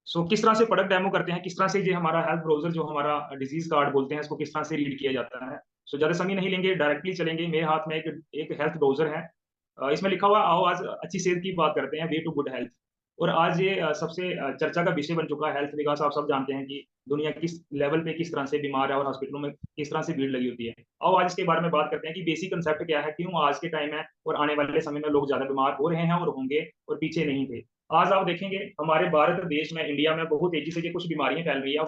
किस तरह से प्रोडक्ट डेमो करते हैं, किस तरह से ये हमारा हेल्थ ब्राउजर जो हमारा डिजीज कार्ड बोलते हैं इसको किस तरह से रीड किया जाता है। ज्यादा समय नहीं लेंगे, डायरेक्टली चलेंगे। मेरे हाथ में एक हेल्थ ब्राउजर है। इसमें लिखा हुआ आओ आज अच्छी सेहत की बात करते हैं, वे टू गुड हेल्थ। और आज ये सबसे चर्चा का विषय बन चुका है हेल्थ, बिकॉज आप सब जानते हैं कि दुनिया किस लेवल पे किस तरह से बीमार है और हॉस्पिटलों में किस तरह से भीड़ लगी होती है। आओ आज इसके बारे में बात करते हैं कि बेसिक कंसेप्ट क्या है, क्यों आज के टाइम में और आने वाले समय में लोग ज्यादा बीमार हो रहे हैं और होंगे और पीछे नहीं थे। आज आप देखेंगे हमारे भारत देश में, इंडिया में बहुत तेजी से ये कुछ बीमारियां फैल रही है।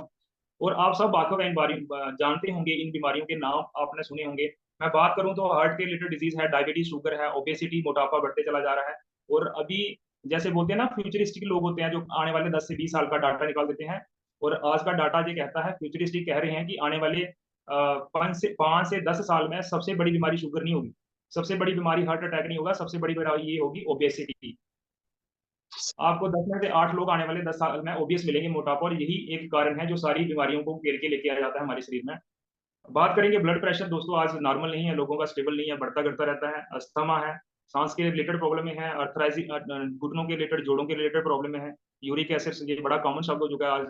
और आप सब वाकई इन जानते होंगे, इन बीमारियों के नाम आपने सुने होंगे। मैं बात करूं तो हार्ट के रिलेटेड डिजीज है, डायबिटीज, शुगर है, ओबेसिटी, मोटापा बढ़ते चला जा रहा है। और अभी जैसे बोलते हैं ना, फ्यूचरिस्टिक लोग होते हैं जो आने वाले 10 से 20 साल का डाटा निकाल देते हैं। और आज का डाटा ये कहता है, फ्यूचरिस्टिक कह रहे हैं कि आने वाले 5 से 10 साल में सबसे बड़ी बीमारी शुगर नहीं होगी, सबसे बड़ी बीमारी हार्ट अटैक नहीं होगा, सबसे बड़ी बीमारी ये होगी ओबेसिटी। आपको 10 में से 8 लोग आने वाले 10 साल में ओबियस मिलेंगे, मोटापा। और यही एक कारण है जो सारी बीमारियों को घेर के लेके आ जाता है हमारे शरीर में। बात करेंगे ब्लड प्रेशर, दोस्तों आज नॉर्मल नहीं है, लोगों का स्टेबल नहीं है, बढ़ता घटता रहता है। अस्थमा है, सांस के रिलेटेड प्रॉब्लम है, अर्थराइजिंग, घुटनों के रिलेटेड, जोड़ों के रिलेटेड प्रॉब्लम है। यूरिक एसिड, ये बड़ा कॉमन शब्द हो चुका है आज।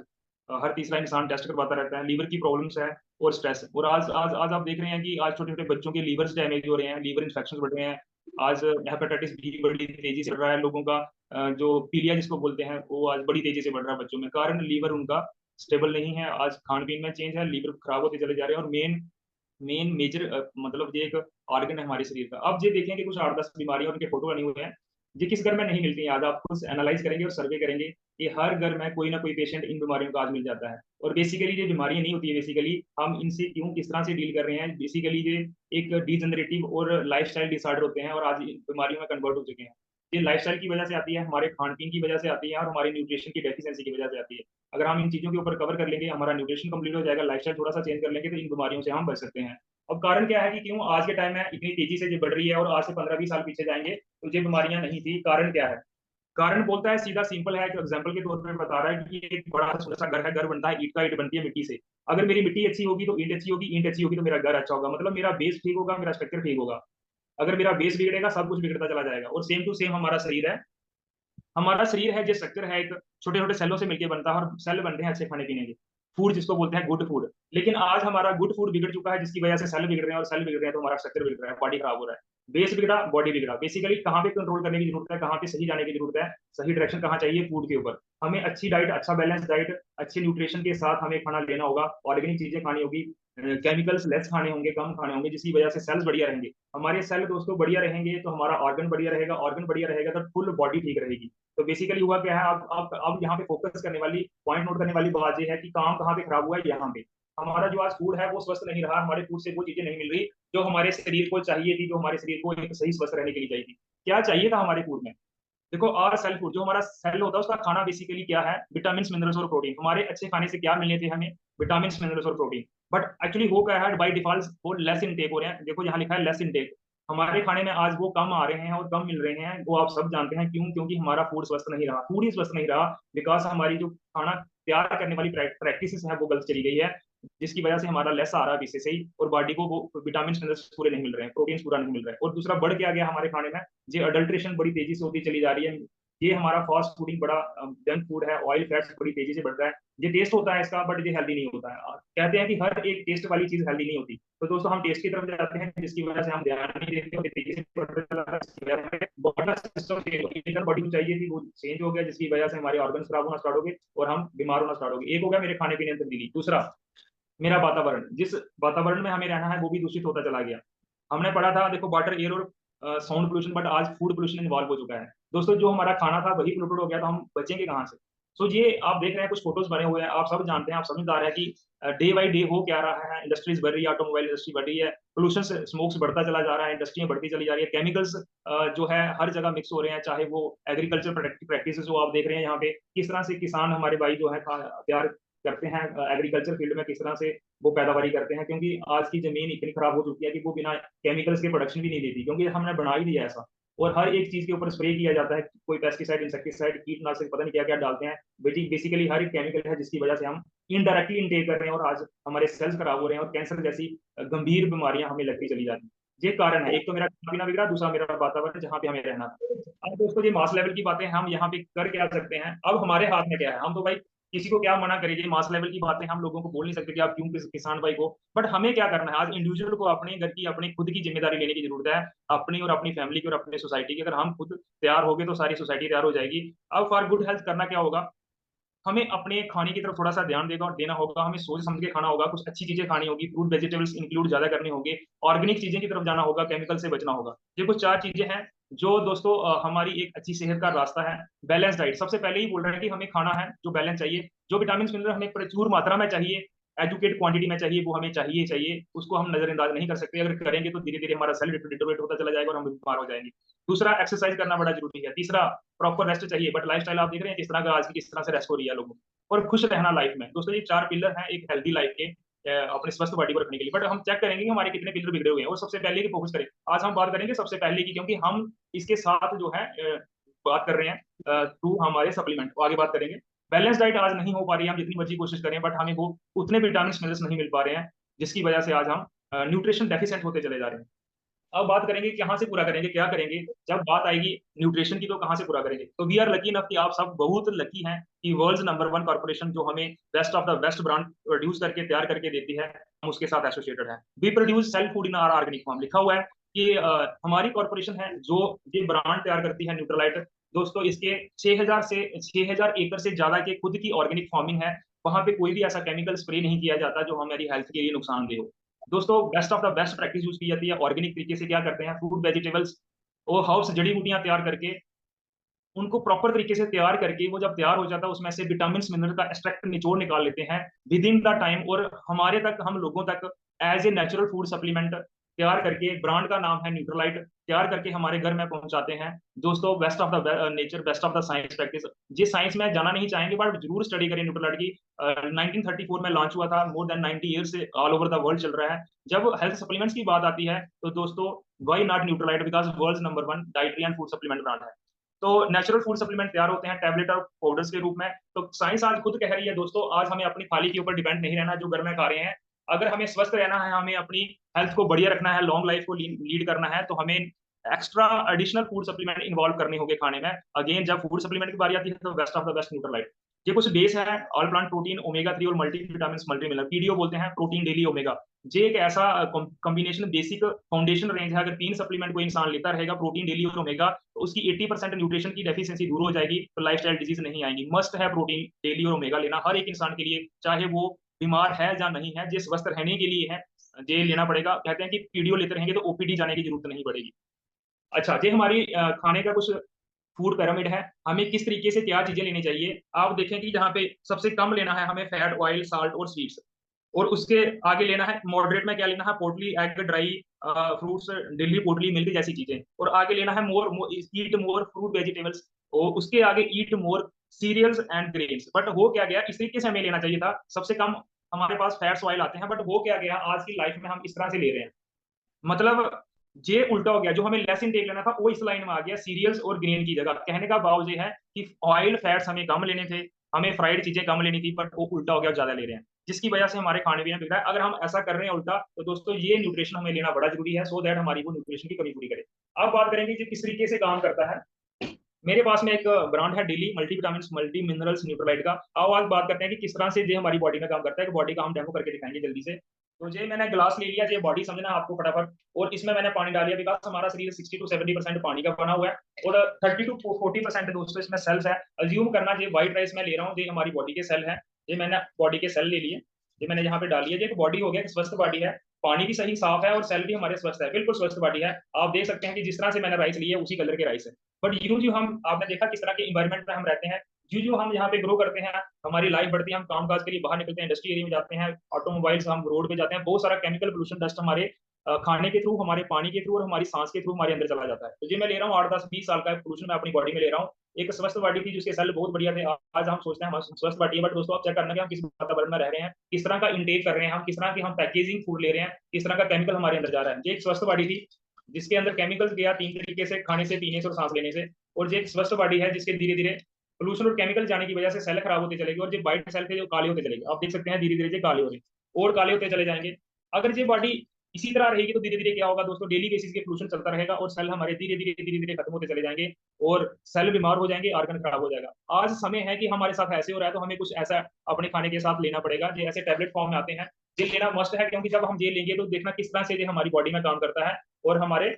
हर तीसरा इंसान टेस्ट करवाता रहता है। लीवर की प्रॉब्लम्स है और स्ट्रेस। और आज आज आज आप देख रहे हैं कि आज छोटे छोटे बच्चों के लीवर डैमेज हो रहे हैं, लीवर इन्फेक्शन बढ़ रहे हैं। आज हेपेटाइटिस बी बड़ी तेजी से बढ़ रहा है लोगों का। जो पीलिया जिसको बोलते हैं वो आज बड़ी तेजी से बढ़ रहा है बच्चों में, कारण लीवर उनका स्टेबल नहीं है। आज खान पीन में चेंज है, लीवर खराब होते चले जा रहे हैं। और मेन मेन मेजर मतलब ये एक ऑर्गन है हमारे शरीर का। अब ये देखें कि कुछ 8-10 बीमारियां उनके फोटो बने हुए हैं, ये किस घर में नहीं मिलती हैं। आज आप खुद एनालाइज करेंगे और सर्वे करेंगे कि हर घर में कोई ना कोई पेशेंट इन बीमारियों का आज मिल जाता है। और बेसिकली ये बीमारियां नहीं होती है, बेसिकली हम इनसे क्यों किस तरह से डील कर रहे हैं, बेसिकली ये एक डीजनरेटिव और लाइफस्टाइल डिसऑर्डर होते हैं और आज इन बीमारियों में कन्वर्ट हो चुके हैं। ये लाइफस्टाइल की वजह से आती है, हमारे खान पीन की वजह से आती है और हमारी न्यूट्रिशन की डेफिशिएंसी की वजह से आती है। अगर हम इन चीजों के ऊपर कवर कर लेंगे, हमारा न्यूट्रिशन कंप्लीट हो जाएगा, लाइफस्टाइल थोड़ा सा चेंज कर लेंगे, तो इन बीमारियों से हम बच सकते हैं। अब कारण क्या है कि क्यों आज के टाइम में इतनी तेजी से ये बढ़ रही है, और आज से 15-20 साल पीछे जाएंगे तो ये बीमारियां नहीं थी। कारण क्या है? कारण बोलता है सीधा सिंपल है, एक एग्जांपल के तौर पे बता रहा है कि एक बड़ा सुंदर सा घर है, घर बनता है ईंट का, ईंट बनती है मिट्टी से। अगर मेरी मिट्टी अच्छी होगी तो ईंट अच्छी होगी, ईंट अच्छी होगी तो मेरा घर अच्छा होगा। मतलब मेरा बेस ठीक होगा, मेरा स्ट्रक्चर ठीक होगा। अगर मेरा बेस बिगड़ेगा, सब कुछ बिगड़ता चला जाएगा। और सेम टू सेम हमारा शरीर है। हमारा शरीर है जो स्ट्रक्चर है, एक छोटे छोटे सेलों से मिलकर बनता है, और सेल बनते हैं अच्छे खाने पीने के, फूड जिसको बोलते हैं गुड फूड। लेकिन आज हमारा गुड फूड बिगड़ चुका है, जिसकी वजह से सेल बिगड़ रहे हैं, और सेल बिगड़ रहे हैं तो हमारा स्ट्रक्चर बिगड़ रहा है, बॉडी खराब हो रहा है। बेस बिगड़ा, बॉडी बिगड़ा। बेसिकली कहाँ पे कंट्रोल करने की जरूरत है, कहाँ पे सही जाने की जरूरत है, सही डायरेक्शन कहाँ चाहिए, फूड के ऊपर। हमें अच्छी डाइट, अच्छा बैलेंस डाइट, अच्छे न्यूट्रिशन के साथ हमें खाना लेना होगा, ऑर्गेनिक चीजें खानी होगी, केमिकल्स लेस खाने होंगे, कम खाने होंगे, जिसकी वजह से सेल्स बढ़िया रहेंगे। हमारे सेल दोस्तों बढ़िया रहेंगे तो हमारा ऑर्गन बढ़िया रहेगा, ऑर्गन बढ़िया रहेगा तो फुल बॉडी ठीक रहेगी। तो बेसिकली हुआ क्या है, अब यहाँ पे फोकस करने वाली, पॉइंट नोट करने वाली बात ये है कि काम कहाँ पे खराब हुआ है, यहाँ पे। हमारा जो आज फूड है वो स्वस्थ नहीं रहा, हमारे फूड से वो चीजें नहीं मिल रही जो हमारे शरीर को चाहिए थी, जो हमारे शरीर को एक सही स्वस्थ रहने के लिए चाहिए थी। क्या चाहिए था हमारे फूड में? देखो, आर सेल फूड, जो हमारा सेल होता है उसका खाना बेसिकली क्या है, विटामिन, मिनरल्स और प्रोटीन। हमारे अच्छे खाने से क्या मिलने थे हमें? विटामिन, मिनरल्स और प्रोटीन। बट एक्चुअली वो क्या है, बाई डिफॉल्ट वो लेस इनटेक हो रहे हैं। देखो यहाँ लिखा है लेस इनटेक। हमारे खाने में आज वो कम आ रहे हैं और कम मिल रहे हैं, वो आप सब जानते हैं क्यों? क्योंकि हमारा फूड स्वस्थ नहीं रहा, फूड ही स्वस्थ नहीं रहा, बिकॉज हमारी जो खाना तैयार करने वाली प्रैक्टिस है वो गलत चली गई है, जिसकी वजह से हमारा लेस आ रहा है पीछे से ही, और बॉडी को वो विटामिन, मिनरल्स पूरे नहीं मिल रहे हैं, प्रोटीन पूरा नहीं मिल रहा है। और दूसरा बढ़ के आ गया हमारे खाने में, ये अडल्ट्रेशन बड़ी तेजी से होती चली जा रही है। ये हमारा फास्ट फूडिंग बड़ा जंक फूड है, ऑयल फैट्स बड़ी तेजी से बढ़ रहा है। ये टेस्ट होता है इसका, बट ये हेल्दी नहीं होता है। कहते हैं कि हर एक टेस्ट वाली चीज हेल्दी नहीं होती। तो दोस्तों हम टेस्ट की तरफ जाते हैं, जिसकी वजह से हम ध्यान नहीं देते और तेजी से बढ़ता चला रहा है, जिसकी वजह से बॉडी सिस्टम, बॉडी को चाहिए थी वो चेंज हो गया, जिसकी वजह से हमारे ऑर्गन खराब होना स्टार्ट हो गए और हम बीमार होना स्टार्ट हो गए। एक हो गया मेरे खाने पीने में तब्दीली, दूसरा मेरा वातावरण, जिस वातावरण में हमें रहना है वो भी दूषित होता चला गया। हमने पढ़ा था, देखो, वाटर, एयर और साउंड पोल्यूशन, बट आज फूड पोल्यूशन इन्वॉल्व हो चुका है। दोस्तों जो हमारा खाना था वही पोल्यूटेड हो गया, तो हम बचेंगे कहाँ से? ये आप देख रहे हैं कुछ फोटोज बने हुए हैं, आप सब जानते हैं, आप समझदार है कि डे बाई डे हो क्या रहा है, इंडस्ट्रीज बढ़ रही है, ऑटोमोबाइल इंडस्ट्री बढ़ रही है, पोल्यूशन स्मोक्स बढ़ता चला जा रहा है, इंडस्ट्रियां बढ़ती चली जा रही है, केमिकल्स जो है हर जगह मिक्स हो रहे हैं, चाहे वो एग्रीकल्चर प्रैक्टिस हो। आप देख रहे हैं यहाँ पे किस तरह से किसान हमारे भाई जो है तैयार करते हैं एग्रीकल्चर फील्ड में, किस तरह से वो पैदावारी करते हैं, क्योंकि आज की जमीन इतनी खराब हो चुकी है कि वो बिना केमिकल्स के प्रोडक्शन भी नहीं देती, क्योंकि हमने बना ही दिया ऐसा। और हर एक चीज के ऊपर स्प्रे किया जाता है, कोई पेस्टिसाइड, इंसेक्टिसाइड, कीटनाशक, पता नहीं क्या क्या डालते हैं। बेसिकली हर एक केमिकल है, जिसकी वजह से हम इनडायरेक्टली इनटेक कर रहे हैं, और आज हमारे सेल्स खराब हो रहे हैं और कैंसर जैसी गंभीर बीमारियां हमें लगती चली जाती हैं। ये कारण है, एक तो मेरा खाना पीना बिगड़ा, दूसरा मेरा वातावरण जहाँ पे हमें रहना था। अब दोस्तों ये मास लेवल की बातें, हम यहाँ पे कर क्या सकते हैं? अब हमारे हाथ में क्या है? हम तो भाई किसी को क्या मना करिए, मास लेवल की बातें हम लोगों को बोल नहीं सकते कि आप क्यों किसान भाई को, बट हमें क्या करना है आज इंडिविजुअल को अपने घर की अपनी खुद की जिम्मेदारी लेने की जरूरत है, अपनी और अपनी फैमिली की और अपनी सोसाइटी की। अगर हम खुद तैयार हो गए तो सारी सोसाइटी तैयार हो जाएगी। अब फॉर गुड हेल्थ करना क्या होगा, हमें अपने खाने की तरफ थोड़ा सा ध्यान देना होगा, हमें सोच समझ के खाना होगा, कुछ अच्छी चीजें खानी होगी, फ्रूट वेजिटेबल्स इंक्लूड ज्यादा करने होंगे, ऑर्गेनिक चीजें की तरफ जाना होगा, केमिकल से बचना होगा। ये कुछ 4 चीजें हैं जो दोस्तों हमारी एक अच्छी सेहत का रास्ता है। बैलेंस डाइट सबसे पहले ही बोल रहे हैं कि हमें खाना है जो बैलेंस चाहिए, जो विटामिन मिनरल हमें प्रचुर मात्रा में चाहिए, एजुकेट क्वांटिटी में चाहिए, वो हमें चाहिए, उसको हम नजरअंदाज नहीं कर सकते। अगर करेंगे तो धीरे धीरे हमारा सेल डिटोरेट होता चला जाएगा और हम बीमार हो जाएंगे। दूसरा, एक्सरसाइज करना बड़ा जरूरी है। तीसरा, प्रॉपर रेस्ट चाहिए, बट लाइफस्टाइल आप देख रहे हैं किस तरह का आज की, किस तरह से रेस्ट हो रही है लोगों को। और खुश रहना लाइफ में दोस्तों, ये 4 पिलर हैं एक हेल्दी लाइफ के, अपने स्वस्थ बॉडी को रखने के लिए। बट हम चेक करेंगे कि हमारे कितने पिलर बिगड़े हुए हैं, और सबसे पहले की फोकस करें। आज हम बात करेंगे सबसे पहले की, क्योंकि हम इसके साथ जो है बात कर रहे हैं थ्रू हमारे सप्लीमेंट, आगे बात करेंगे। बैलेंस डाइट आज नहीं हो पा रही है, हम जितनी मर्जी कोशिश करें, बट हमें वो उतने विटामिन मिनरल्स नहीं मिल पा रहे हैं, जिसकी वजह से आज हम न्यूट्रिशन डेफिशिएंट होते चले जा रहे हैं। अब बात करेंगे कहाँ से पूरा करेंगे, क्या करेंगे। जब बात आएगी न्यूट्रिशन की तो कहाँ से पूरा करेंगे, तो वी आर लकी इनफ कि आप सब बहुत लकी हैं कि वर्ल्ड नंबर 1 कॉर्पोरेशन जो हमें best of the best brand produce करके तैयार करके देती है, हम उसके साथ एसोसिएटेड है। We produce self food in our organic form, लिखा हुआ है कि हमारी कॉर्पोरेशन है जो ये ब्रांड तैयार करती है न्यूट्रलाइट। दोस्तों इसके 6000 एकड़ से ज्यादा के खुद की ऑर्गेनिक फार्मिंग है, वहां पे कोई भी ऐसा केमिकल स्प्रे नहीं किया जाता जो हमारी हेल्थ के लिए नुकसानदेह हो। दोस्तों best of the best practice use की जाती है ऑर्गेनिक तरीके से। क्या करते हैं, फ्रूट वेजिटेबल्स और हाउस जड़ी बूटियां तैयार करके, उनको प्रॉपर तरीके से तैयार करके, वो जब तैयार हो जाता है उसमें से विटामिन मिनरल का एक्सट्रैक्ट निचोड़ निकाल लेते हैं विद इन द टाइम, और हमारे तक, हम लोगों तक as a natural food supplement तैयार करके, ब्रांड का नाम है न्यूट्रलाइट, तैयार करके हमारे घर में पहुंचाते हैं। दोस्तों best of the nature, best of the science practice. ये साइंस में जाना नहीं चाहेंगे, बट जरूर स्टडी करें न्यूट्रलाइट की। 1934 में लॉन्च हुआ था, मोर देन 90 ईयर से ऑल ओवर द वर्ल्ड चल रहा है। जब हेल्थ सप्लीमेंट्स की बात आती है तो दोस्तों why not Nutrilite, because world number 1 dietary and food supplement brand है। तो नेचुरल फूड सप्लीमेंट तैयार होते हैं टैबलेट और पाउडर्स के रूप में। तो साइंस आज खुद कह रही है दोस्तों, आज हमें अपनी थाली के ऊपर डिपेंड नहीं रहना जो घर में खा रहे हैं। अगर हमें स्वस्थ रहना है, हमें अपनी हेल्थ को बढ़िया रखना है, लॉन्ग लाइफ को लीड करना है, तो हमें extra additional food supplement involve करने होंगे खाने में। अगेन जब फूड सप्लीमेंट की बारी आती है तो best of the best Nutrilite. ये कुछ बेस है, ऑल प्लांट प्रोटीन, ओमेगा 3 और multi vitamin multi mineral, PDO बोलते हैं, प्रोटीन डेली ओमेगा। ये एक ऐसा कॉम्बिनेशन, बेसिक फाउंडेशन रेंज है। अगर 3 सप्लीमेंट को इंसान लेता रहेगा, प्रोटीन डेली और ओमेगा, तो उसकी 80% न्यूट्रिशन की डेफिशिएंसी दूर हो जाएगी, तो लाइफस्टाइल डिजीज नहीं आएंगी। मस्ट है प्रोटीन डेली और ओमेगा लेना हर एक इंसान के लिए, चाहे वो बीमार है या नहीं है, जिस स्वस्थ रहने के लिए है, ये लेना पड़ेगा। कहते हैं कि पीडीओ लेते रहेंगे तो ओपीडी जाने की जरूरत नहीं पड़ेगी। अच्छा, ये हमारी खाने का कुछ फूड पिरामिड है, हमें किस तरीके से क्या चीजें लेनी चाहिए। आप देखें कि जहाँ पे सबसे कम लेना है हमें फैट, ऑयल, साल्ट और स्वीट्स, और उसके आगे लेना है मॉडरेट में क्या लेना है, पोटली, एग, ड्राई फ्रूट्स, डेली पोटली, मिल्क जैसी चीजें। और आगे लेना है ईट मोर फ्रूट वेजिटेबल्स, और उसके आगे ईट मोर सीरियल्स एंड ग्रेन्स। बट हो क्या गया, इस तरीके से हमें लेना चाहिए था, सबसे कम हमारे पास फैट्स ऑयल आते हैं, बट हो क्या गया आज की लाइफ में हम इस तरह से ले रहे हैं, मतलब ये उल्टा हो गया। जो हमें लेस इनटेक लेना था वो इस लाइन में आ गया, सीरियल्स और ग्रेन की जगह। कहने का भाव ये है कि ऑयल फैट्स हमें कम लेने थे, हमें फ्राइड चीजें कम लेनी थी, बट वो उल्टा हो गया, ज्यादा ले रहे हैं, जिसकी वजह से हमारे खाने पीने बिगड़ा है। अगर हम ऐसा कर रहे हैं उल्टा, तो दोस्तों ये न्यूट्रिशन हमें लेना बड़ा जरूरी है, सो दैट हमारी वो न्यूट्रिशन की कमी पूरी करे। अब बात करेंगे कि किस तरीके से काम करता है। मेरे पास में एक ब्रांड है daily multi vitamin multi minerals Nutrilite का। आओ आज बात करते हैं कि किस तरह से ये हमारी बॉडी में काम करता है, कि बॉडी का हम डेमो करके दिखाएंगे जल्दी से। तो ये मैंने ग्लास ले लिया, ये बॉडी समझना आपको फटाफट, और इसमें मैंने पानी डाल दिया, बिकॉज हमारा शरीर 60 to 70% पानी का बना हुआ है, और 30 to 40% दोस्तों इसमें सेल्स है। अज्यूम करना ये व्हाइट राइस में ले रहा हूँ, ये हमारी बॉडी के सेल है, ये मैंने बॉडी के सेल ले लिए, ये मैंने यहाँ पे डाल लिया। ये एक बॉडी हो गया, स्वस्थ बॉडी है, पानी भी सही साफ है और सेल भी हमारे स्वस्थ है, बिल्कुल स्वस्थ बॉडी है। आप देख सकते हैं कि जिस तरह से मैंने राइस ली है उसी कलर के राइस है। बट यूं जो हम, आपने देखा किस तरह के इन्वायरमेंट में हम रहते हैं, जो हम यहाँ पे ग्रो करते हैं, हमारी लाइफ बढ़ती है, हम काम काज के लिए बाहर निकलते हैं, इंडस्ट्री एरिया में जाते हैं, ऑटोमोबाइल्स, हम रोड पे जाते हैं, बहुत सारा केमिकल पोल्यूशन डस्ट हमारे खाने के थ्रू, हमारे पानी के थ्रू और हमारी सांस के थ्रू हमारे अंदर चला जाता है। तो ये मैं ले रहा हूँ 8, 10, 20 साल का पोल्यूशन मैं अपनी बॉडी में ले रहा हूँ। एक स्वस्थ बॉडी थी जिसके सेल बहुत बढ़िया थे, आज हम सोचते हैं हमारी स्वस्थ बॉडी है, बट दोस्तों आप चेक करना कि हम किस वातावरण में रह रहे हैं, किस तरह का इंटेक कर रहे हैं, हम किस तरह की हम पैकेजिंग फूड ले रहे हैं, किस तरह का केमिकल हमारे अंदर जा रहा है। ये एक स्वस्थ बॉडी थी जिसके अंदर केमिकल्स गया 3 तरीके से, खाने से, पीने से और सांस लेने से। और ये एक स्वस्थ बॉडी है जिसके धीरे धीरे पोल्यूशन और केमिकल जाने की वजह से सेल खराब होते चलेगी, और जो व्हाइट सेल थे जो काले होते चलेंगे, आप देख सकते हैं धीरे धीरे काले हो रहे और काले होते चले जाएंगे। अगर ये बॉडी इसी तरह रहेगी तो धीरे धीरे क्या होगा दोस्तों, डेली बेसिस के पोल्यूशन चलता रहेगा और सेल हमारे धीरे धीरे खत्म होते चले जाएंगे और सेल बीमार हो जाएंगे, ऑर्गन खराब हो जाएगा। आज समय है कि हमारे साथ ऐसे हो रहा है, तो हमें कुछ ऐसा अपने खाने के साथ लेना पड़ेगा। जो ऐसे टैबलेट फॉर्म में आते हैं, ये लेना मस्ट है, क्योंकि जब हम ये लेंगे तो देखना किस तरह से ये हमारी बॉडी में काम करता है और हमारे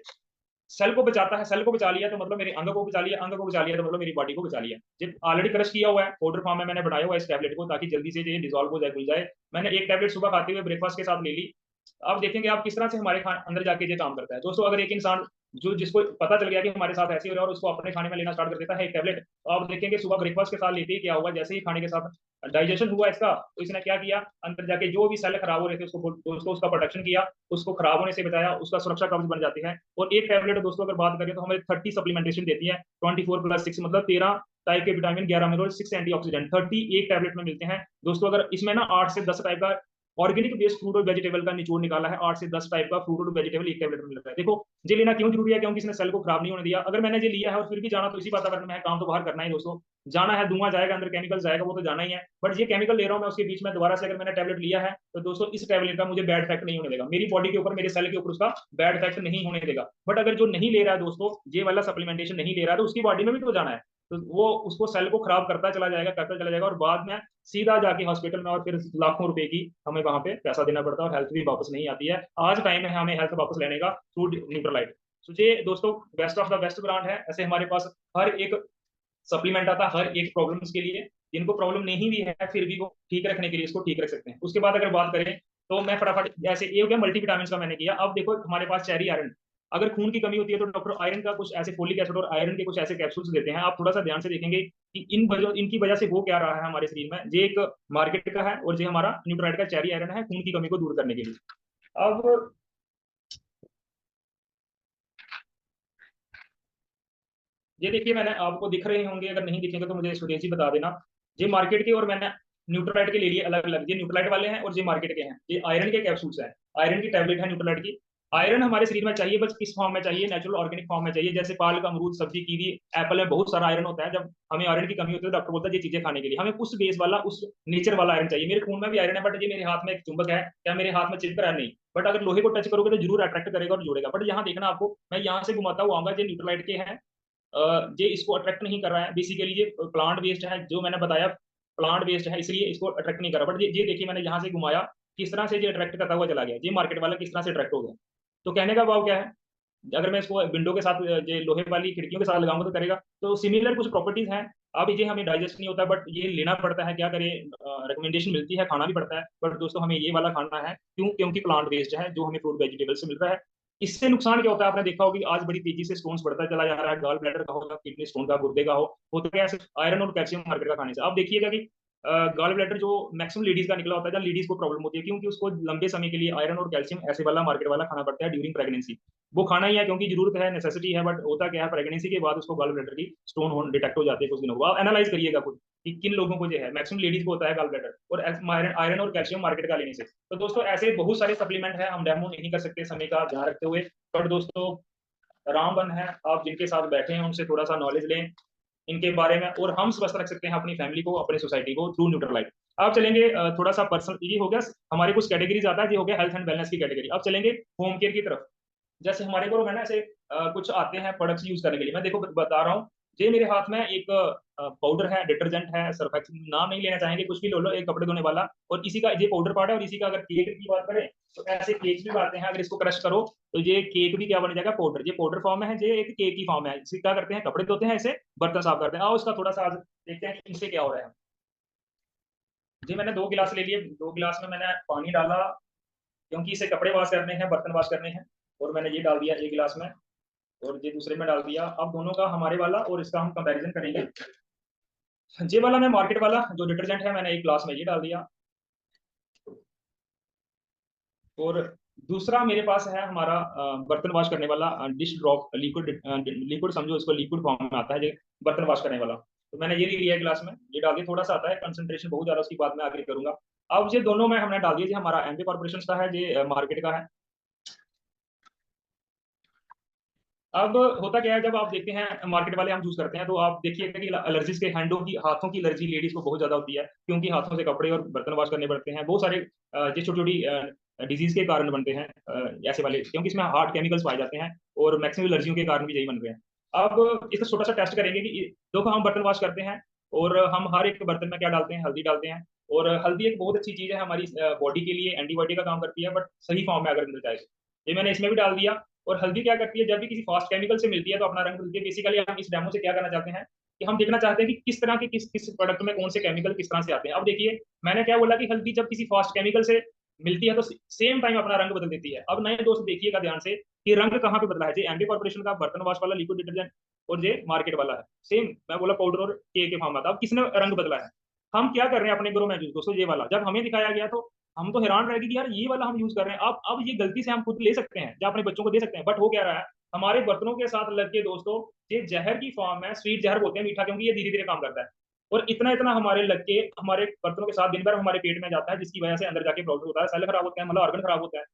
सेल को बचाता है। सेल को बचा लिया तो मतलब मेरे अंग को बचा लिया, अंग को बचा लिया तो मतलब मेरी बॉडी को बचा लिया। जब ऑलरेडी क्रश किया हुआ है, पाउडर फॉर्म में मैंने बनाया हुआ है इस टैबलेट को, ताकि जल्दी से ये डिजोल्व हो जाए, खुल जाए। मैंने एक टैबलेट सुबह खाते हुए ब्रेकफास्ट के साथ ले ली। अब देखेंगे आप किस तरह से हमारे अंदर जाके ये काम करता है। दोस्तों अगर एक इंसान जो जिसको पता चल गया कि हमारे साथ ऐसे हो रहा है और उसको अपने खाने में लेना स्टार्ट कर देता है एक टैबलेट, तो आप देखेंगे सुबह ब्रेकफास्ट के साथ लेते ही क्या होगा, जैसे ही खाने के साथ डाइजेशन हुआ इसका, तो इसने क्या किया, अंदर जाके जो भी सेल खराब हो रहे थे उसको उसका प्रोटेक्शन किया, उसको खराब होने से बचाया, उसका सुरक्षा कवच बन जाती है। और एक टैबलेट दोस्तों अगर बात करें तो हमें 30 सप्लीमेंटेशन देती है, 24+6 मतलब 13 टाइप के विटामिन, 11 मिनरल, 6 एंटीऑक्सीडेंट, 30 एक टैबलेट में मिलते हैं दोस्तों। अगर इसमें ना 8 से 10 टाइप का ऑर्गेनिक बेस्ड फ्रूट और वेजिटेबल का निचोड़ निकाला है, 8 से 10 टाइप का फ्रूट और वेजिटेबल एक टैबलेट में मिलता है। देखो ये लेना क्यों जरूरी है, क्योंकि इसने सेल को खराब नहीं होने दिया। अगर मैंने ये लिया है और फिर भी जाना तो इसी वातावरण में है, काम तो बाहर करना है दोस्तों, जाना है, धुआं जाएगा, अंदर केमिकल जाएगा, वो तो जाना ही है। बट ये केमिकल ले रहा हूं मैं, उसके बीच में दोबारा से अगर मैंने टैबलेट लिया है तो दोस्तों इस टैबलेट का मुझे बैड इफेक्ट नहीं होने देगा, मेरी बॉडी के ऊपर, मेरे सेल के ऊपर उसका बैड इफेक्ट नहीं होने देगा। बट अगर जो नहीं ले रहा है दोस्तों, ये वाला सप्लीमेंटेशन नहीं ले रहा है, तो उसकी बॉडी में भी तो जाना है, तो वो उसको सेल को खराब करता चला जाएगा, करता चला जाएगा, और बाद में सीधा जाके हॉस्पिटल में और फिर लाखों रुपए की हमें वहां पे पैसा देना पड़ता है और हेल्थ भी वापस नहीं आती है। आज टाइम है हमें हेल्थ वापस लेने का थ्रू न्यूट्रलाइट। तो ये दोस्तों best of the best brand है। ऐसे हमारे पास हर एक सप्लीमेंट आता है हर एक प्रॉब्लम्स के लिए, जिनको प्रॉब्लम नहीं भी है फिर भी वो ठीक रखने के लिए इसको ठीक रख सकते हैं। उसके बाद अगर बात करें तो मैं फटाफट, जैसे ये हो गया मल्टीविटामिन का मैंने किया। अब देखो हमारे पास चेरी आयरन, अगर खून की कमी होती है तो डॉक्टर आयरन का कुछ ऐसे फोलिक एसिड और आयरन के कुछ ऐसे कैप्सूल्स देते हैं। आप थोड़ा सा ध्यान से देखेंगे कि इनकी वजह से वो क्या रहा है हमारे शरीर में। ये एक मार्केट का है और ये हमारा न्यूट्राइट का चेरी आयरन है, खून की कमी को दूर करने के लिए। अब ये देखिए, मैंने आपको दिख रहे होंगे, अगर नहीं दिखेंगे तो मुझे सुरेश जी बता देना। ये मार्केट के और मैंने न्यूट्रालाइट के ले लिए अलग अलग, ये न्यूट्रालाइट वाले हैं और ये मार्केट के हैं। ये आयरन के कैप्सूल्स हैं, आयरन की टैबलेट है न्यूट्रालाइट की। आयरन हमारे शरीर में चाहिए, बस किस फॉर्म में चाहिए, नेचुरल ऑर्गेनिक फॉर्म में चाहिए। जैसे पालक, अमरूद, सब्जी, कीवी, एप्पल में बहुत सारा आयरन होता है। जब हमें आयरन की कमी होती है तो डॉक्टर बोलता है ये चीजें खाने के लिए, हमें उस बेस वाला, उस नेचर वाला आयरन चाहिए। मेरे खून में भी आयरन है, बट ये मेरे हाथ में एक चुंबक है, क्या मेरे हाथ में चिपक रहा है, नहीं। बट अगर लोहे को टच करोगे तो जरूर अट्रैक्ट करेगा और जोड़ेगा। बट यहाँ देखना आपको, मैं यहाँ से घुमाता हुआ आऊंगा, ये न्यूट्रलाइट के हैं। ये इसको अट्रैक्ट नहीं कर रहा है, बेसिकली ये प्लांट बेस्ड है, जो मैंने बताया प्लांट बेस्ड है, इसलिए इसको अट्रैक्ट नहीं कर रहा। बट ये देखिए, मैंने यहाँ से घुमाया, किस तरह से ये अट्रैक्ट करता हुआ चला गया, ये मार्केट वाला किस तरह से अट्रैक्ट हो गया। तो कहने का भाव क्या है, अगर मैं इसको विंडो के साथ, ये लोहे वाली खिड़कियों के साथ लगाऊंगा तो करेगा। तो सिमिलर कुछ प्रॉपर्टीज हैं। अब ये हमें डाइजेस्ट नहीं होता, बट ये लेना पड़ता है, क्या करें, रिकमेंडेशन मिलती है, खाना भी पड़ता है। बट दोस्तों हमें ये वाला खाना है, क्यों, क्योंकि प्लांट बेस्ड है, जो हमें फ्रूट वेजिटेबल से मिल रहा है। इससे नुकसान क्या होता है, आपने देखा होगा कि आज बड़ी तेजी से स्टोन्स बढ़ता चला जा रहा है, गॉल ब्लैडर का होगा, किडनी स्टोन का, गुर्दे का हो, होता क्या है, आयरन और कैल्शियम मार्केट का खाने से। आप देखिएगा कि गॉल ब्लैडर जो मैक्सिमम लेडीज का निकला होता है, जब लेडीज को प्रॉब्लम होती है, क्योंकि उसको लंबे समय के लिए आयरन और कैल्शियम ऐसे वाला मार्केट वाला खाना पड़ता है ड्यूरिंग प्रेगनेंसी। वो खाना ही है क्योंकि जरूरत है, नेसेसिटी है। बट होता क्या है, प्रेगनेंसी के बाद उसको गॉल ब्लैडर की स्टोन डिटेक्ट हो जाते हैं कुछ दिनों बाद। एनालाइज करिएगा खुद कि किन लोगों को जो है, मैक्सिमम लेडीज को होता है गॉल ब्लैडर और आयरन और कैल्शियम मार्केट का लेने से। तो दोस्तों ऐसे बहुत सारे सप्लीमेंट है, हम डेमो नहीं कर सकते समय का ध्यान रखते हुए। बट दोस्तों रामबन है, आप जिनके साथ बैठे हैं उनसे थोड़ा सा नॉलेज लें इनके बारे में, और हम स्वस्थ रख सकते हैं अपनी फैमिली को, अपनी सोसाइटी को थ्रू न्यूट्रलाइट। अब चलेंगे थोड़ा सा पर्सनल, ये हो गया हमारे कुछ कैटेगरीज आता है, ये हो गया हेल्थ एंड वेलनेस की कैटेगरी। अब चलेंगे होम केयर की तरफ। जैसे हमारे को है ना ऐसे कुछ आते हैं प्रोडक्ट्स यूज करने के लिए, मैं देखो बता रहा हूँ। ये मेरे हाथ में एक पाउडर है, डिटर्जेंट है, सर्फ, नाम नहीं लेना चाहेंगे, कुछ भी लो लो, एक कपड़े धोने वाला, और इसी का ये पाउडर पार्ट है। और इसी का अगर केक की बात करें तो ऐसे केक भी आते हैं, अगर इसको क्रश करो तो ये केक भी क्या बन जाएगा, पाउडर। ये पाउडर फॉर्म में है, ये एक केक की फॉर्म है। इसे क्या करते हैं, कपड़े धोते हैं, ऐसे बर्तन साफ करते हैं। आओ इसका थोड़ा सा आज देखते हैं कि इनसे क्या हो रहा है। जी मैंने 2 गिलास ले लिए, 2 गिलास में मैंने पानी डाला, क्योंकि इसे कपड़े वॉश करने हैं, बर्तन वॉश करने हैं। और मैंने ये डाल दिया 1 गिलास में, और ये दूसरे में डाल दिया। अब दोनों का, हमारे वाला और इसका हम कंपैरिजन करेंगे। ये वाला मैं मार्केट वाला जो डिटर्जेंट है, मैंने 1 गिलास में ये डाल दिया। और दूसरा मेरे पास है हमारा बर्तन वॉश करने वाला डिश ड्रॉप लिक्विड, लिक्विड समझो इसको, लिक्विड फॉर्म में आता है ये बर्तन वॉश करने वाला। तो मैंने ये ले लिया 1 गिलास में, ये डाल दिया। थोड़ा सा आता है कंसंट्रेशन बहुत ज्यादा, उसकी बात मैं आगे करूंगा। अब ये दोनों में हमने डाल दिया। ये हमारा एमपी कॉर्पोरेशन का है, ये मार्केट का है। अब होता क्या है, जब आप देखते हैं मार्केट वाले हम यूज करते हैं, तो आप देखिएगा कि एलर्जीज के हैंडों की, हाथों की एलर्जी लेडीज को बहुत ज्यादा होती है, क्योंकि हाथों से कपड़े और बर्तन वॉश करने पड़ते हैं। बहुत सारे ये छोटी छोटी डिजीज के कारण बनते हैं ऐसे वाले, क्योंकि इसमें हार्ड केमिकल्स पाए जाते हैं और मैक्सिमम एलर्जियों के कारण भी यही बन रहे हैं। अब इसका छोटा सा टेस्ट करेंगे कि देखो हम बर्तन वॉश करते हैं और हम हर एक बर्तन में क्या डालते हैं, हल्दी डालते हैं। और हल्दी एक बहुत अच्छी चीज है हमारी बॉडी के लिए, एंटीबायोटिक का काम करती है, बट सही फॉर्म में अगर मिल जाए। ये मैंने इसमें भी डाल दिया। और हल्दी क्या करती है, जब भी किसी फास्ट केमिकल से मिलती है तो अपना रंग बदलती है। बेसिकली हम इस डेमो से क्या करना चाहते हैं कि हम देखना चाहते हैं कि किस तरह के किस किस प्रोडक्ट में कौन से केमिकल किस तरह से आते हैं। अब देखिए मैंने क्या बोला कि हल्दी जब किसी फास्ट केमिकल से मिलती है तो सेम टाइम अपना रंग बदल देती है। अब नए दोस्त देखिएगा ध्यान से कि रंग कहाँ पे बदला है। जे एमडी कॉर्पोरेशन का बर्तन वॉश वाला लिक्विड डिटर्जेंट और ये मार्केट वाला है सेम, मैं बोला पाउडर और के फॉर्म आता है। अब किसने रंग बदला है? हम क्या कर रहे हैं अपने ग्रो में यूज दोस्तों, ये वाला जब हमें दिखाया गया तो हम तो हैरान रह गए कि यार ये वाला हम यूज कर रहे हैं। अब ये गलती से हम खुद ले सकते हैं या अपने बच्चों को दे सकते हैं, बट हो क्या रहा है हमारे बर्तनों के साथ लग के दोस्तों, ये जहर की फॉर्म है। स्वीट जहर बोलते हैं मीठा, क्योंकि ये धीरे धीरे काम करता है। और इतना इतना हमारे लग के हमारे बर्तनों के साथ दिन भर हमारे पेट में जाता है, जिसकी वजह से अंदर जाके प्रॉब्लम होता है, सेल खराब होते हैं, मतलब ऑर्गन खराब होता है।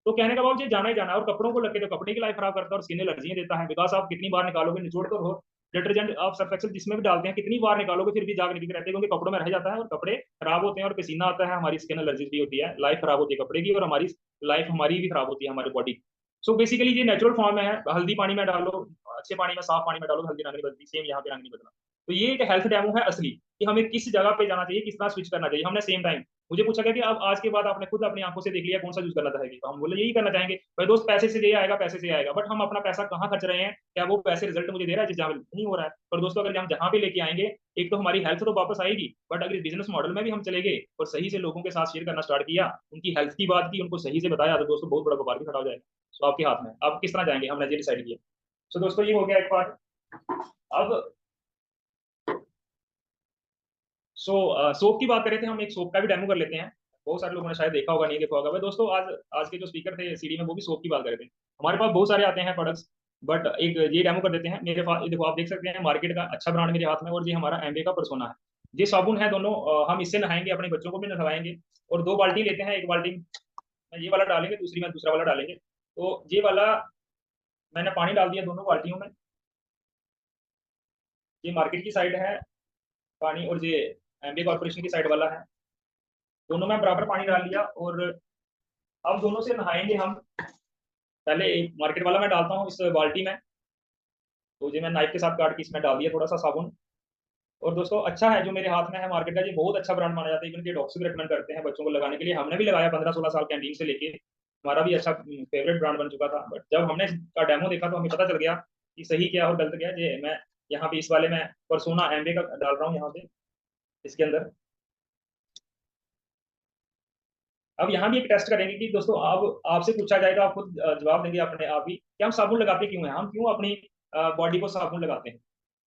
तो कहने का भाव ये जाना ही जाना है। और कपड़ों को लग के तो कपड़े की लाइफ खराब करता है और स्किन एलर्जी देता है। बिकॉज आप कितनी बार निकालोगे, निचोड़ कर हो डिटर्जेंट आप सर्फ एक्सेल जिसमें भी डालते हैं, कितनी बार निकालोगे फिर भी जाग निकलते रहते हैं, क्योंकि कपड़ों में रह जाता है और कपड़े खराब होते हैं और पसीना आता है, हमारी स्किन एलर्जी भी होती है, लाइफ खराब होती है कपड़े की, और हमारी लाइफ हमारी भी खराब होती है, हमारी बॉडी। सो बेसिकली ये नेचुरल फॉर्म है। हल्दी पानी में डालो, अच्छे पानी में, साफ पानी में डालो, हल्दी रंग नहीं बदलती, सेम यहाँ पे रंग नहीं बदला। तो ये एक हेल्थ डेमो है असली, कि हमें किस जगह पे जाना चाहिए, किस तरह स्विच करना चाहिए। हमने सेम टाइम मुझे पूछा गया कि अब आज के बाद आपने खुद अपनी आंखों से देख लिया कौन सा यूज करना चाहेगी, तो हम बोले यही करना चाहेंगे। भाई दोस्त पैसे से ये आएगा, पैसे से आएगा, बट हम अपना पैसा कहाँ खर्च रहे हैं, क्या वो पैसे रिजल्ट मुझे दे रहा है जहाँ नहीं हो रहा है। पर दोस्तों अगर हम जहाँ पे लेके आएंगे, एक तो हमारी हेल्थ तो वापस आएगी, बट अगर इस बिजनेस मॉडल में भी हम चले गए और सही से लोगों के साथ शेयर करना स्टार्ट किया, उनकी हेल्थ की बात की, उनको सही से बताया, तो दोस्तों बहुत बड़ा व्यापार भी खड़ा हो जाएगा। सो आपके हाथ में आप किस तरह जाएंगे, हमने ये डिसाइड किया। सो दोस्तों ये हो गया एक पार्ट। अब सोप की बात करें थे, हम एक सोप का भी डेमो कर लेते हैं। बहुत सारे लोगों ने शायद देखा होगा, नहीं देखा होगा। भाई दोस्तों आज आज के जो स्पीकर थे सीडी में, वो भी सोप की बात कर रहे थे। हमारे पास बहुत सारे आते हैं प्रोडक्ट्स, बट एक ये डेमो कर देते हैं। मेरे पास ये देखो, आप देख सकते हैं मार्केट का अच्छा ब्रांड मेरे हाथ में, और ये हमारा एमबे का परसोना है। ये साबुन है दोनों, हम इससे नहाएंगे, अपने बच्चों को भी नहलाएंगे। और दो बाल्टी लेते हैं, एक बाल्टी में ये वाला डालेंगे, दूसरी में दूसरा वाला डालेंगे। तो ये वाला मैंने पानी डाल दिया दोनों बाल्टियों में। ये मार्केट की साइड है पानी, और ये एमबी कॉर्पोरेशन की साइड वाला है। दोनों में बराबर पानी डाल लिया, और अब दोनों से नहाएंगे हम। पहले एक मार्केट वाला मैं डालता हूँ इस बाल्टी में। तो ये मैं नाइफ के साथ काट के इसमें डाल दिया थोड़ा सा साबुन। और दोस्तों अच्छा है जो मेरे हाथ में है मार्केट का, ये बहुत अच्छा ब्रांड माना जाता है। इवन के डॉक्टर भी रिकमेंड करते हैं बच्चों को लगाने के लिए। हमने भी लगाया 15-16 साल कैंटीन से लेके, हमारा भी अच्छा फेवरेट ब्रांड बन चुका था। बट जब हमने इसका डेमो देखा तो हमें पता चल गया कि सही क्या और गलत क्या है। ये मैं यहाँ पे इस वाले में परसोना एमबे का डाल रहा हूँ यहाँ पे इसके अंदर। अब यहाँ भी एक टेस्ट करेंगे कि दोस्तों अब आपसे पूछा जाएगा, आप खुद जवाब देंगे अपने आप ही कि हम साबुन लगाते क्यों हैं, हम क्यों अपनी बॉडी को साबुन लगाते हैं।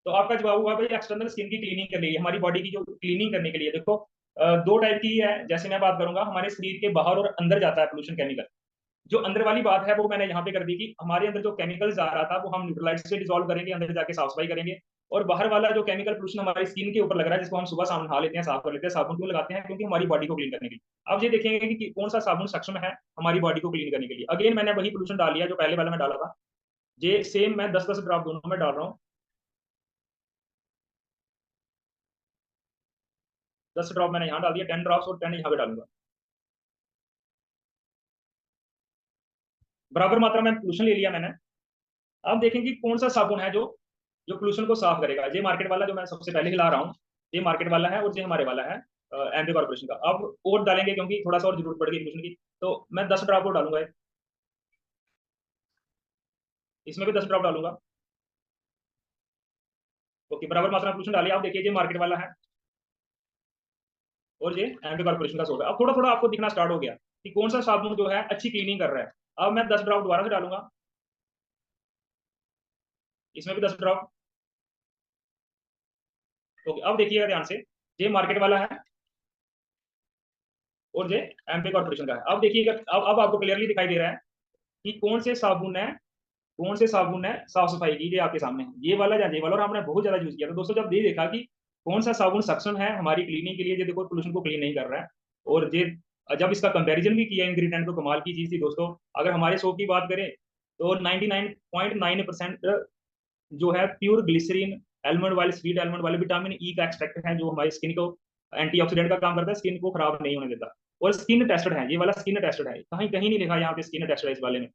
तो आपका जवाब हुआ भाई एक्सटर्नल स्किन की क्लीनिंग के लिए, हमारी बॉडी की जो क्लीनिंग करने के लिए। देखो दो टाइप की है, जैसे मैं बात करूंगा, हमारे शरीर के बाहर और अंदर जाता है पोल्यूशन केमिकल। जो अंदर वाली बात है वो मैंने यहाँ पे कर दी कि हमारे अंदर जो केमिकल जा रहा था वो हम न्यूट्रलाइट से डिसॉल्व करेंगे, अंदर जाके साफ सफाई करेंगे। और बाहर वाला जो केमिकल पोल्यूशन हमारी स्किन के ऊपर लग रहा है, जिसको हम सुबह शाम नहा लेते हैं, साफ कर लेते हैं। साबुन क्यों लगाते हैं? क्योंकि हमारी बॉडी को क्लीन करने के लिए। अब ये देखेंगे कि कौन सा साबुन सक्षम है हमारी बॉडी को क्लीन करने के लिए। अगेन मैंने वही पोल्यूशन डाल लिया जो पहले वाला मैं डाला था। ये सेम मैं 10-10 ड्रॉप दोनों में डाल रहा हूँ। 10 ड्रॉप मैंने यहाँ डाल दिया, 10 ड्रॉप्स, और 10 यहाँ पे डालूंगा। बराबर मात्रा में पोल्यूशन ले लिया मैंने। अब देखेंगे कौन सा साबुन है जो जो पोल्यूशन को साफ करेगा। ये मार्केट वाला जो मैं सबसे पहले हिला रहा हूँ, ये मार्केट वाला है, और ये हमारे वाला है एमपी कॉर्पोरेशन का। अब और डालेंगे क्योंकि थोड़ा सा और जरूरत पड़ेगी पोल्यूशन की, तो मैं 10 ड्रॉप और डालूंगा। इसमें भी 10 ड्रॉप डालूंगा। ओके, बराबर मात्रा में पोल्यूशन डालिए। आप देखिए ये मार्केट वाला है और ये एमपी कॉर्पोरेशन का सोप है। अब थोड़ा थोड़ा आपको दिखना स्टार्ट हो गया कि कौन सा साबुन जो है अच्छी क्लीनिंग कर रहा है। अब मैं 10 ड्रॉप दोबारा से डालूंगा, इसमें भी 10 ड्रॉप। ओके, अब देखिएगा ध्यान से, ये मार्केट वाला है और ये एमपी कॉर्पोरेशन का है। अब देखिएगा, अब आपको क्लियरली दिखाई दे रहा है कि कौन से साबुन है साफ सफाई की। ये आपके सामने है, ये वाला या ये वाला, और हमने बहुत ज्यादा यूज किया। तो दोस्तों जब ये देखा कि कौन सा साबुन सक्षम है हमारी क्लीनिंग के लिए, ये देखो पोल्यूशन को क्लीन नहीं कर रहा है। और ये जब इसका कंपैरिजन भी किया इंग्रेडिएंट, तो कमाल की चीज थी दोस्तों। अगर हमारे सोप की बात करें तो 99.9% जो है प्योर ग्लिसरीन, एलमंड वाले, स्वीट एलमंड वाले, विटामिन ई का एक्सट्रैक्ट है, जो हमारी स्किन को एंटीऑक्सीडेंट का काम करता है, स्किन को खराब नहीं होने देता। और स्किन टेस्टेड है, ये वाला स्किन टेस्टेड है, कहीं कहीं नहीं लिखा यहाँ पे स्किन टेस्टेड है इस वाले में।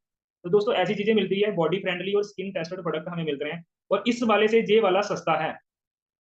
तो दोस्तों ऐसी चीजें मिलती है, बॉडी फ्रेंडली और स्किन टेस्टेड प्रोडक्ट हमें मिल रहे हैं, और इस वाले से ये वाला सस्ता है।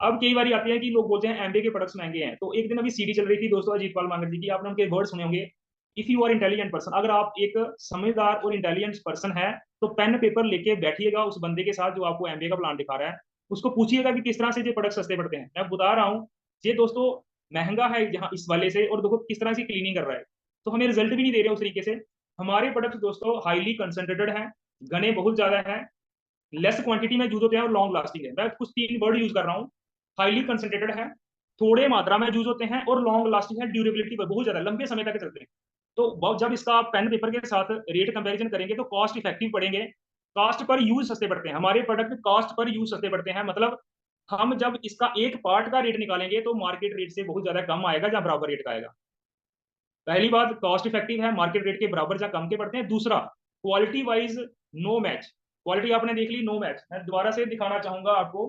अब कई बार आती है कि लोग बोलते हैं एमबीए के प्रोडक्ट्स महंगे हैं, तो एक दिन अभी सीडी चल रही थी दोस्तों अजीत पाल मांगट जी की, आपने उनके वर्ड सुने होंगे, if you are intelligent person, अगर आप एक समझदार और इंटेलिजेंट पर्सन है तो पेन पेपर लेके बैठिएगा उस बंदे के साथ जो आपको एमबीए का प्लान दिखा रहा है, उसको पूछिएगा कि किस तरह से ये प्रोडक्ट सस्ते पड़ते हैं। मैं बता रहा हूँ ये दोस्तों महंगा है जहाँ इस वाले से, और देखो किस तरह से क्लीनिंग कर रहा है, तो हमें रिजल्ट भी नहीं दे रहे उस तरीके से। हमारे प्रोडक्ट दोस्तों हाईली कंसंट्रेटेड है, घने बहुत ज्यादा है, लेस क्वांटिटी में यूज होते हैं और लॉन्ग लास्टिंग है। मैं कुछ 3 वर्ड यूज कर रहा हूँ, हाईली कंसंट्रेटेड है, थोड़े मात्रा में यूज होते हैं, और लॉन्ग लास्टिंग है, ड्यूरेबिलिटी बहुत ज्यादा लंबे समय तक चलते हैं। तो जब इसका आप पेन पेपर के साथ रेट कंपैरिजन करेंगे तो कॉस्ट इफेक्टिव पड़ेंगे, कॉस्ट पर यूज सस्ते पड़ते हैं हमारे प्रोडक्ट, कॉस्ट पर यूज सस्ते पड़ते हैं, मतलब हम जब इसका एक पार्ट का रेट निकालेंगे तो मार्केट रेट से बहुत ज्यादा कम आएगा जहां बराबर रेट का आएगा। पहली बात कॉस्ट इफेक्टिव है, मार्केट रेट के बराबर जहां कम के पड़ते हैं। दूसरा quality wise no match, quality आपने देख ली नो मैच, मैं दोबारा से दिखाना चाहूंगा आपको,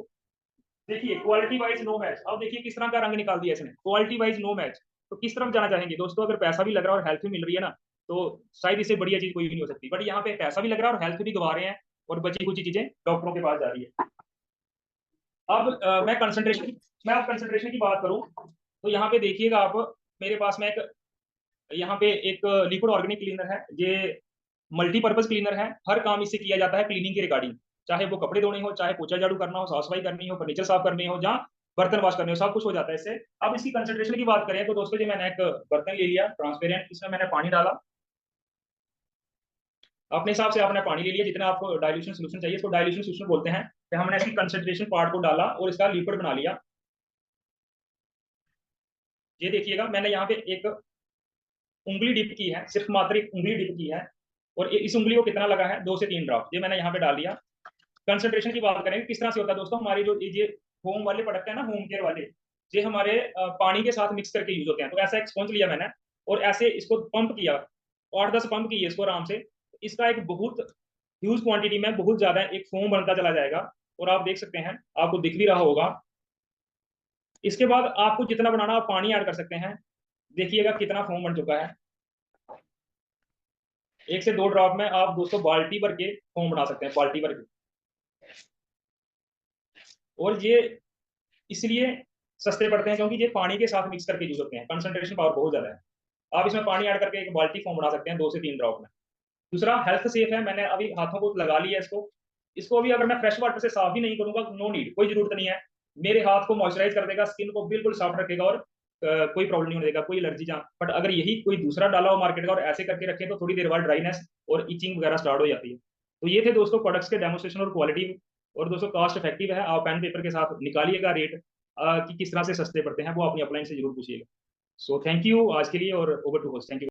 देखिए क्वालिटी वाइज नो मैच। अब देखिए किस तरह का रंग निकाल दिया इसने, क्वालिटी वाइज नो मैच। तो किस तरफ जाना चाहेंगे दोस्तों, अगर पैसा भी लग रहा है और हेल्थ भी मिल रही है ना, तो शायद इससे बढ़िया चीज कोई भी नहीं हो सकती, बट यहाँ पे पैसा भी लग रहा है और हेल्थ भी गवा रहे हैं, और बची कुछ चीजें डॉक्टरों के पास जा रही है। अब मैं अब कंसंट्रेशन की बात करूं, तो यहाँ पे देखिएगा आप, मेरे पास में एक यहाँ पे एक लिक्विड ऑर्गेनिक क्लीनर है, ये मल्टीपर्पज क्लीनर है, हर काम इससे किया जाता है क्लीनिंग के रिगार्डिंग, चाहे वो कपड़े धोने हो, चाहे पोछा झाड़ू करना हो, साफ सफाई करनी हो, फर्नीचर साफ करने हो, जहाँ बर्तन वॉश करने हो, सब कुछ हो जाता है इससे। अब इसकी कंसंट्रेशन की बात करें तो दोस्तों जी मैंने एक बर्तन ले लिया ट्रांसपेरेंट, इसमें मैंने पानी डाला, अपने हिसाब से आपने पानी ले लिया जितना आपको डाइल्यूशन सोल्यूशन चाहिए, इसको डाइल्यूशन सोल्यूशन बोलते हैं। तो हमने इसकी कंसंट्रेशन पार्ट को डाला और इसका लिक्विड बना लिया। ये देखिएगा मैंने यहाँ पे एक उंगली डिप की है, सिर्फ मात्र एक उंगली डिप की है, और इस उंगली को कितना लगा है, 2 से 3 ड्रॉप, ये मैंने यहाँ पे डाल दिया। कंसंट्रेशन की बात करें किस तरह से होता है दोस्तों, हमारे जो ये होम वाले प्रोडक्ट है ना, होम केयर वाले, ये हमारे पानी के साथ मिक्स करके यूज होते हैं। तो ऐसा एक स्पंज लिया मैंने और ऐसे इसको पंप किया, 8-10 पंप किए इसको आराम से, इसका एक बहुत ह्यूज क्वांटिटी में बहुत ज्यादा एक फोम बनता चला जाएगा, और आप देख सकते हैं, आपको दिख भी रहा होगा। इसके बाद आपको जितना बनाना आप पानी ऐड कर सकते हैं, देखिएगा कितना फोम बन चुका है। 1 से 2 ड्रॉप में आप दोस्तों बाल्टी भर के फोम बना सकते हैं, बाल्टी भर के। और ये इसलिए सस्ते पड़ते हैं क्योंकि ये पानी के साथ मिक्स करके यूज होते हैं, कंसंट्रेशन पावर बहुत ज्यादा है। आप इसमें पानी ऐड करके एक बाल्टी फॉर्म बना सकते हैं 2 से 3 ड्रॉप में। दूसरा हेल्थ सेफ है, मैंने अभी हाथों को लगा लिया इसको, इसको अभी अगर मैं फ्रेश वाटर से साफ भी नहीं करूंगा, नो नीड, कोई जरूरत नहीं है, मेरे हाथ को मॉइस्चराइज कर देगा, स्किन को बिल्कुल सॉफ्ट रखेगा, और कोई प्रॉब्लम नहीं होने देगा, कोई एलर्जी जहाँ। बट अगर यही कोई दूसरा डाला हो मार्केट का और ऐसे करके रखे तो थोड़ी देर बाद ड्राइनेस और इचिंग वगैरह स्टार्ट हो जाती है। तो ये थे दोस्तों प्रोडक्ट्स के डेमोस्ट्रेशन और क्वालिटी, और दोस्तों कॉस्ट इफेक्टिव है, आप पेन पेपर के साथ निकालिएगा रेट कि किस तरह से सस्ते पड़ते हैं, वो अपनी अपलाइन से जरूर पूछिएगा। सो थैंक यू आज के लिए, और over to host, thank you.